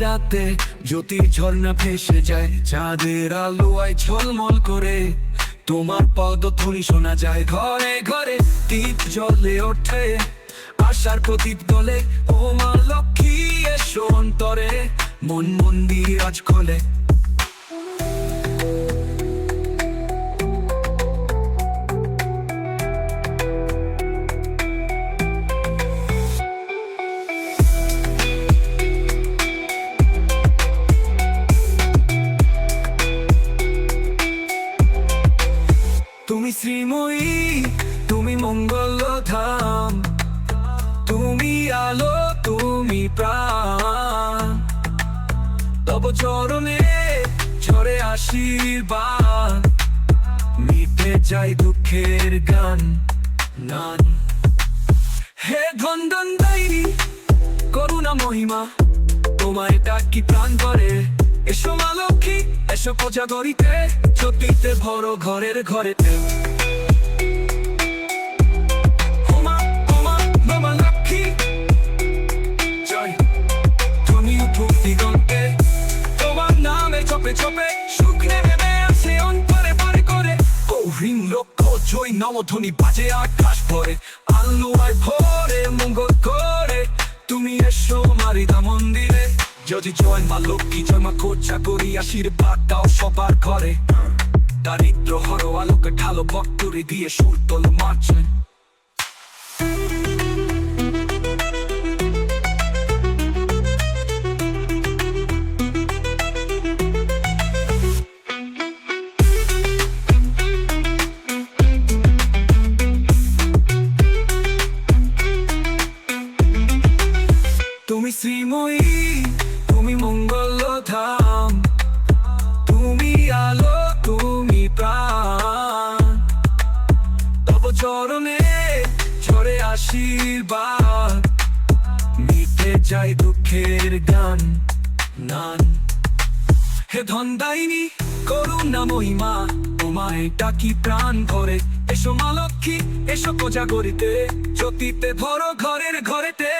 রাতে জ্যোতির ঝর্ণা ভেসে যায়, চাঁদের আলোয় ঝলমল করে তোমার পদধ্বনি শোনা যায়। ঘরে ঘরে দীপ জ্বলে ওঠে, আশার প্রদীপ দলে। ও মা লক্ষ্মী এসো অন্তরে, মন মন্দির আজ খোলে। তুমি শ্রীময়ী, তুমি মঙ্গল ধাম, তুমি আলো, তুমি প্রাণ। তব চরণে ঝরে আশীর্বাদ, মিটে যায় দুঃখের গান নান। হে ধন্দন দায়িনী, করুণা মহিমা, তোমায় ডাকি প্রাণ করে। এসো মা লক্ষ্মী, এসো কোজাগরীতে, জ্যোতিতে ভরো ঘরের ঘরেতে। ওমা ওমা বাবা লক্ষ্মী জয়, তুমি উঠো দিগন্তে, তোমার নামে চপে চপে সুখ নেমে আসে অন্তরে পরে করে। ও হ্রিং লক্ষ্য জয় নবধ্বনি বাজে আকাশ ভরে, আলোয় ভরে মঙ্গল করে। তুমি এসো মারিদা মন্দিরে, যদি জয় মা লক্ষ্মী, জয় মা কোজাগরী, আশীর্বাদ দাও সবার ঘরে। দারিদ্র হরো আলোকে ঢালো, ভক্তরে দিয়ে সুর তোলো মার্চে। তুমি শ্রীময়ী, তুমি মঙ্গল ধাম, তুমি আলো, তুমি প্রাণ। তব চরণে ঝরে আশীর্বাদ, মিটে যায় দুঃখের গান নান। হে ধনদায়িনী, করুণা মহিমা, তোমায় ডাকি প্রাণ ভরে। এসো মা লক্ষ্মী, এসো কোজাগরীতে, জ্যোতিতে ভরো ঘরের ঘরেতে।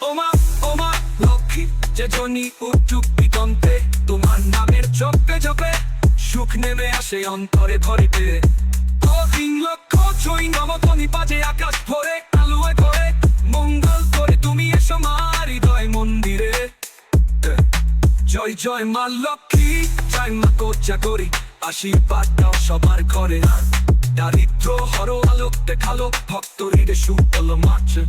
ওমা ওমা লক্ষ্মী যে জনি উঠুক দিগন্তে, তোমার নামের জপে জপে সুখ নেমে আসে অন্তরে ধরিতে। ও তিন লক্ষ জয় নবধ্বনি বাজে আকাশ ভরে, আলোয় ভরে মঙ্গল করে। তুমি এসো মা হৃদয় মন্দিরে। জয় জয় মা লক্ষ্মী, জয় মা কোজাগরী, আশীর্বাদ দাও সবার ঘরে। দারিদ্র হরো আলোক দেখালো, ভক্ত হৃদয় সুর তোলো মার্চে।